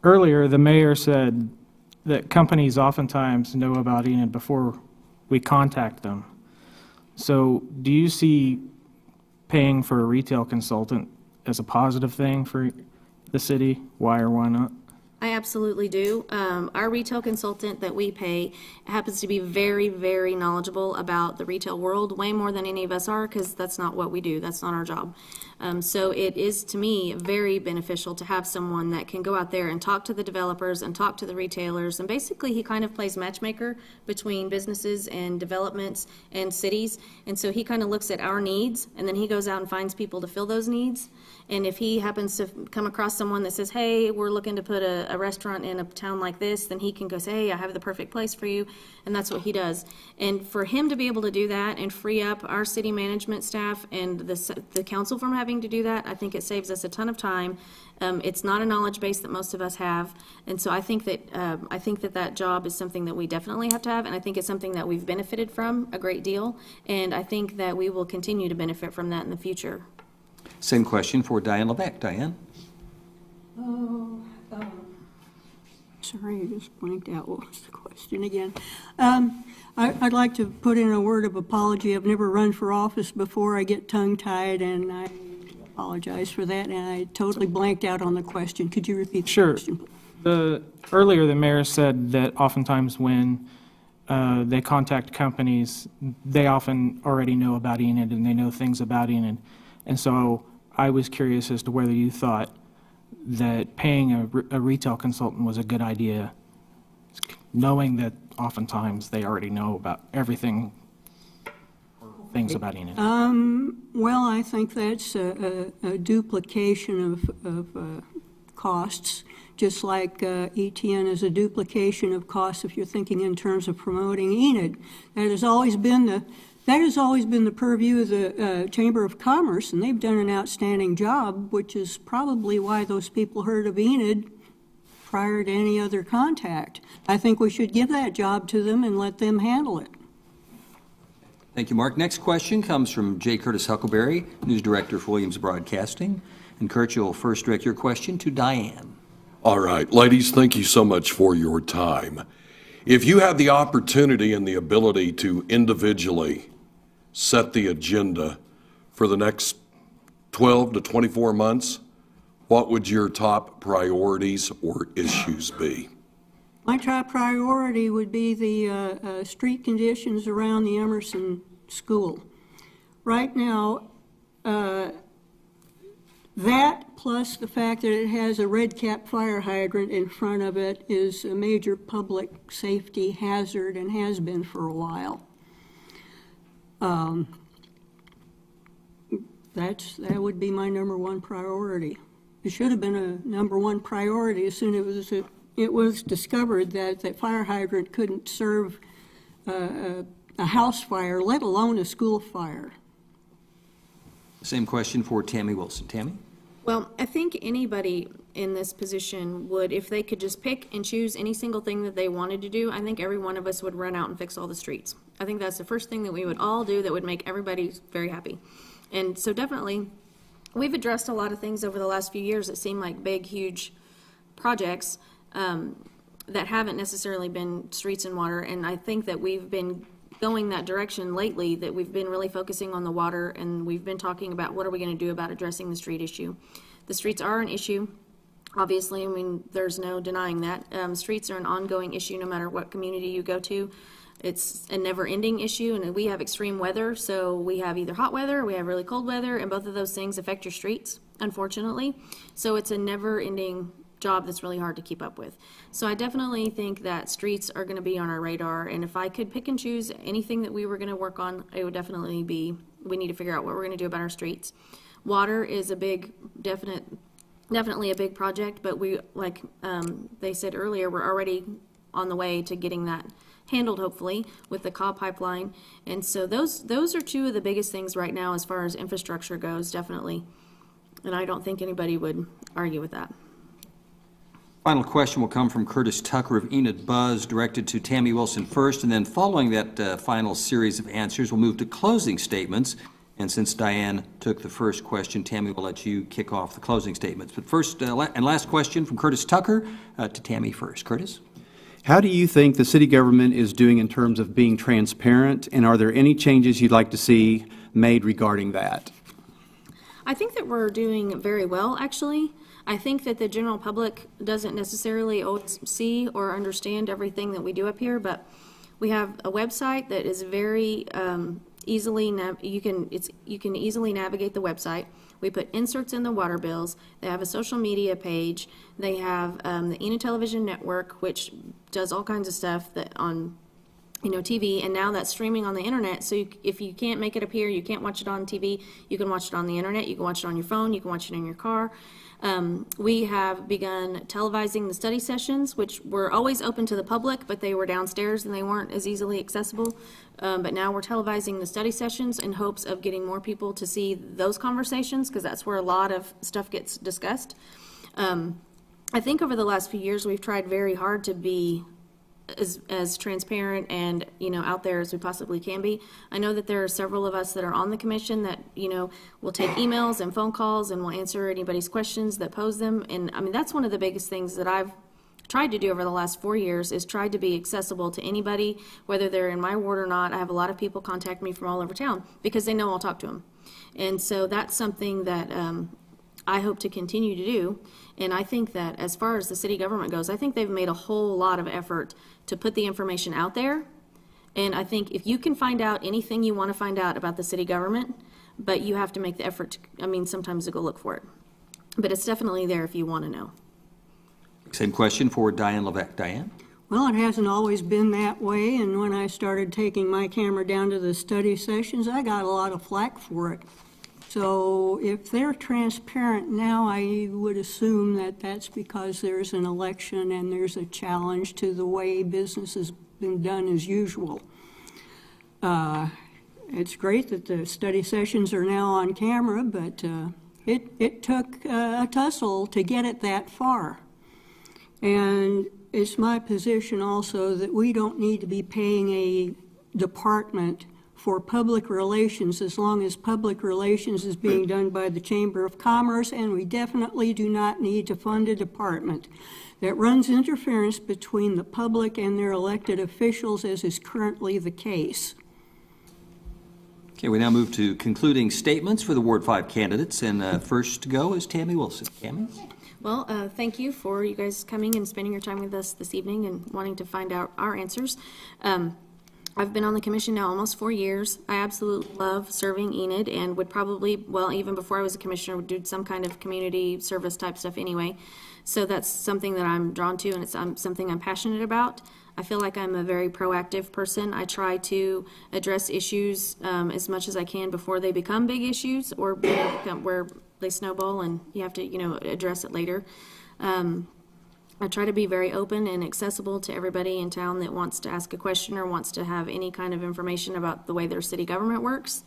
Earlier, the mayor said that companies oftentimes know about Enid before we contact them. So do you see paying for a retail consultant as a positive thing for the city? Why or why not? I absolutely do. Our retail consultant that we pay happens to be very, very knowledgeable about the retail world, way more than any of us are, because that's not what we do. That's not our job. So it is, to me, very beneficial to have someone that can go out there and talk to the developers and talk to the retailers. And basically, he kind of plays matchmaker between businesses and developments and cities. And so he kind of looks at our needs, and then he goes out and finds people to fill those needs. And if he happens to come across someone that says, hey, we're looking to put a restaurant in a town like this, then he can go say, hey, I have the perfect place for you. And that's what he does. And for him to be able to do that and free up our city management staff and the council from having to do that, I think it saves us a ton of time. It's not a knowledge base that most of us have. And so I think that that job is something that we definitely have to have. And I think it's something that we've benefited from a great deal. And I think that we will continue to benefit from that in the future. Same question for Diane Levesque. Diane? Sorry, I just blanked out. What was the question again? I'd like to put in a word of apology. I've never run for office before. I get tongue-tied, and I apologize for that, and I totally blanked out on the question. Could you repeat the question? Sure. Earlier, the mayor said that oftentimes when they contact companies, they often already know about Enid, and they know things about Enid. And so I was curious as to whether you thought that paying a retail consultant was a good idea, knowing that oftentimes they already know about everything, things about Enid. Well, I think that's a duplication of costs just like ETN is a duplication of costs if you're thinking in terms of promoting Enid. That has always been the purview of the Chamber of Commerce, and they've done an outstanding job, which is probably why those people heard of Enid prior to any other contact. I think we should give that job to them and let them handle it. Thank you, Mark. Next question comes from J. Curtis Huckleberry, News Director for Williams Broadcasting. And Kurt, you'll first direct your question to Diane. All right, ladies, thank you so much for your time. If you had the opportunity and the ability to individually set the agenda for the next 12 to 24 months, what would your top priorities or issues be? My top priority would be the street conditions around the Emerson School. Right now, that plus the fact that it has a red cap fire hydrant in front of it is a major public safety hazard and has been for a while. That would be my number one priority. It should have been a number one priority as soon as it was discovered that that fire hydrant couldn't serve a house fire, let alone a school fire. Same question for Tammy Wilson. Tammy? Well, I think anybody in this position would, if they could just pick and choose any single thing that they wanted to do, I think every one of us would run out and fix all the streets. I think that's the first thing that we would all do that would make everybody very happy. And so definitely, we've addressed a lot of things over the last few years that seem like big, huge projects that haven't necessarily been streets and water. And I think that we've been going that direction lately, that we've been really focusing on the water, and we've been talking about what are we going to do about addressing the street issue. The streets are an issue, obviously. I mean, there's no denying that. Streets are an ongoing issue no matter what community you go to. It's a never-ending issue, and we have extreme weather, so we have either hot weather or we have really cold weather, and both of those things affect your streets, unfortunately. So it's a never-ending job that's really hard to keep up with. So I definitely think that streets are going to be on our radar, and if I could pick and choose anything that we were going to work on, it would definitely be, we need to figure out what we're going to do about our streets. Water is a big, definitely a big project, but we, like they said earlier, we're already on the way to getting that handled, hopefully, with the Cobb pipeline. And so those are two of the biggest things right now as far as infrastructure goes, definitely. And I don't think anybody would argue with that. Final question will come from Curtis Tucker of Enid Buzz, directed to Tammy Wilson first, and then following that final series of answers, we'll move to closing statements. And since Diane took the first question, Tammy will let you kick off the closing statements. But first and last question from Curtis Tucker to Tammy first. Curtis? How do you think the city government is doing in terms of being transparent, and are there any changes you'd like to see made regarding that? I think that we're doing very well, actually. I think that the general public doesn't necessarily always see or understand everything that we do up here, but we have a website that is very easily, you can easily navigate the website. We put inserts in the water bills. They have a social media page. They have the Enid Television Network, which does all kinds of stuff that on TV, and now that's streaming on the internet. So if you can't make it up here, you can't watch it on TV, you can watch it on the internet, you can watch it on your phone, you can watch it in your car. We have begun televising the study sessions, which were always open to the public, but they were downstairs and they weren't as easily accessible. But now we're televising the study sessions in hopes of getting more people to see those conversations, because that's where a lot of stuff gets discussed. I think over the last few years we've tried very hard to be as transparent and out there as we possibly can be. I know that there are several of us that are on the commission that will take emails and phone calls and will answer anybody's questions that pose them. And I mean, that's one of the biggest things that I've tried to do over the last 4 years, is tried to be accessible to anybody, whether they're in my ward or not. I have a lot of people contact me from all over town because they know I'll talk to them. And so that's something that I hope to continue to do. And I think that as far as the city government goes, I think they've made a whole lot of effort to put the information out there. And I think if you can find out anything you want to find out about the city government, but you have to make the effort sometimes to go look for it. But it's definitely there if you want to know. Same question for Diane Levesque. Diane? Well, it hasn't always been that way, and when I started taking my camera down to the study sessions, I got a lot of flack for it. So if they're transparent now, I would assume that that's because there's an election and there's a challenge to the way business has been done as usual. It's great that the study sessions are now on camera, but it took a tussle to get it that far. And it's my position also that we don't need to be paying a department for public relations as long as public relations is being done by the Chamber of Commerce, and we definitely do not need to fund a department that runs interference between the public and their elected officials, as is currently the case. Okay, we now move to concluding statements for the Ward 5 candidates, and first to go is Tammy Wilson. Tammy? Well, thank you for you guys coming and spending your time with us this evening and wanting to find out our answers. I've been on the commission now almost 4 years. I absolutely love serving Enid and would probably, well, even before I was a commissioner, would do some kind of community service type stuff anyway. So that's something that I'm drawn to, and it's something I'm passionate about. I feel like I'm a very proactive person. I try to address issues as much as I can before they become big issues or where they snowball and you have to, address it later. I try to be very open and accessible to everybody in town that wants to ask a question or wants to have any kind of information about the way their city government works.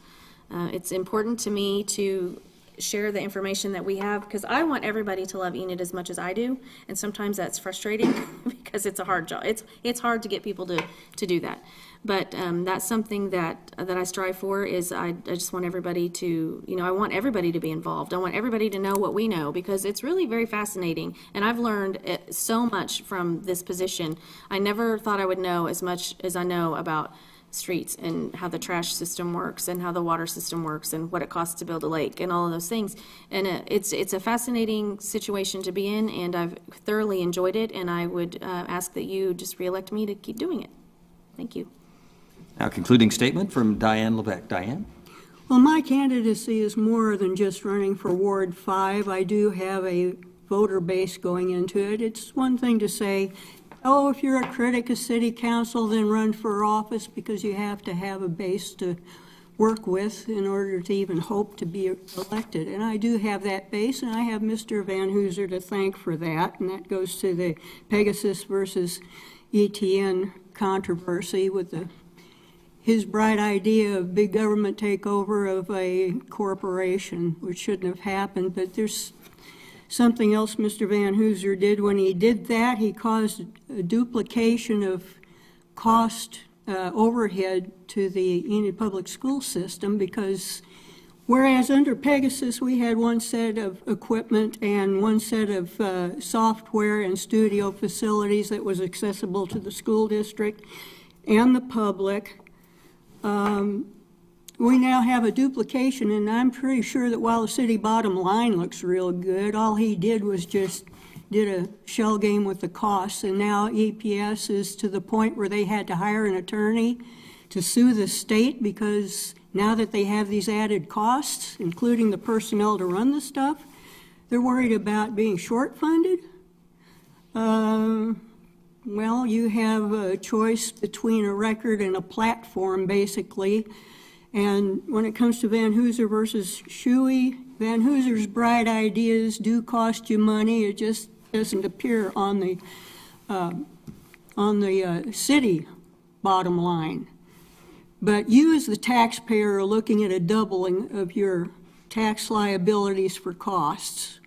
It's important to me to share the information that we have because I want everybody to love Enid as much as I do, and sometimes that's frustrating because it's a hard job. It's hard to get people to do that. But that's something that I strive for. Is I just want everybody to, I want everybody to be involved. I want everybody to know what we know because it's really very fascinating. And I've learned so much from this position. I never thought I would know as much as I know about streets and how the trash system works and how the water system works and what it costs to build a lake and all of those things. And it's a fascinating situation to be in, and I've thoroughly enjoyed it. And I would ask that you just reelect me to keep doing it. Thank you. Now, concluding statement from Diane Levesque. Diane? Well, my candidacy is more than just running for Ward 5. I do have a voter base going into it. It's one thing to say, oh, if you're a critic of city council, then run for office because you have to have a base to work with in order to even hope to be elected. And I do have that base, and I have Mr. Van Hooser to thank for that, and that goes to the Pegasus versus ETN controversy with his bright idea of big government takeover of a corporation, which shouldn't have happened. But there's something else Mr. Van Hooser did. When he did that, he caused a duplication of cost overhead to the Enid public school system because whereas under Pegasus we had one set of equipment and one set of software and studio facilities that was accessible to the school district and the public, we now have a duplication, and I'm pretty sure that while the city bottom line looks real good, all he did was just did a shell game with the costs, and now EPS is to the point where they had to hire an attorney to sue the state because now that they have these added costs, including the personnel to run the stuff, they're worried about being short-funded. Well, you have a choice between a record and a platform, basically. And when it comes to Van Hooser versus Shuey, Van Hooser's bright ideas do cost you money. It just doesn't appear on the city bottom line. But you as the taxpayer are looking at a doubling of your tax liabilities for costs.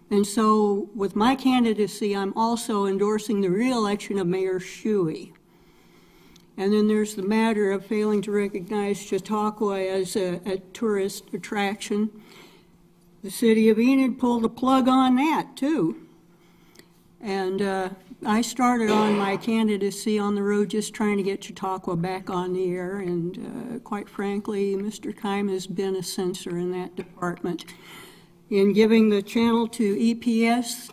And so with my candidacy, I'm also endorsing the re-election of Mayor Shuey. And then there's the matter of failing to recognize Chautauqua as a tourist attraction. The city of Enid pulled the plug on that, too. And I started on my candidacy on the road just trying to get Chautauqua back on the air, and quite frankly, Mr. Keim has been a censor in that department. In giving the channel to EPS,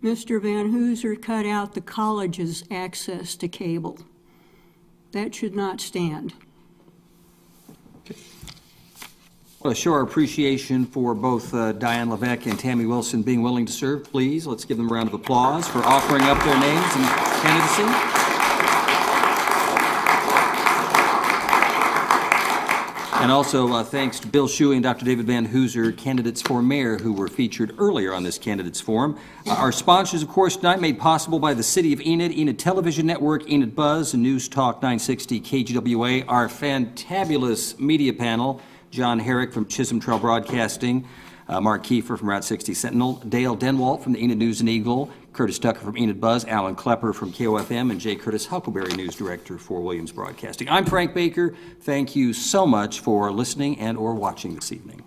Mr. Van Hooser cut out the college's access to cable. That should not stand. I want to show our appreciation for both Diane Levesque and Tammy Wilson being willing to serve. Please, let's give them a round of applause for offering up their names and candidacy. And also thanks to Bill Shuey and Dr. David Van Hooser, candidates for mayor, who were featured earlier on this candidates forum. Our sponsors, of course, tonight made possible by the City of Enid, Enid Television Network, Enid Buzz, and News Talk 960 KGWA. Our fantabulous media panel, John Herrick from Chisholm Trail Broadcasting, Mark Kiefer from Route 60 Sentinel, Dale Denwalt from the Enid News and Eagle, Curtis Tucker from Enid Buzz, Alan Klepper from KOFM, and Jay Curtis Huckleberry, News Director for Williams Broadcasting. I'm Frank Baker. Thank you so much for listening and or watching this evening.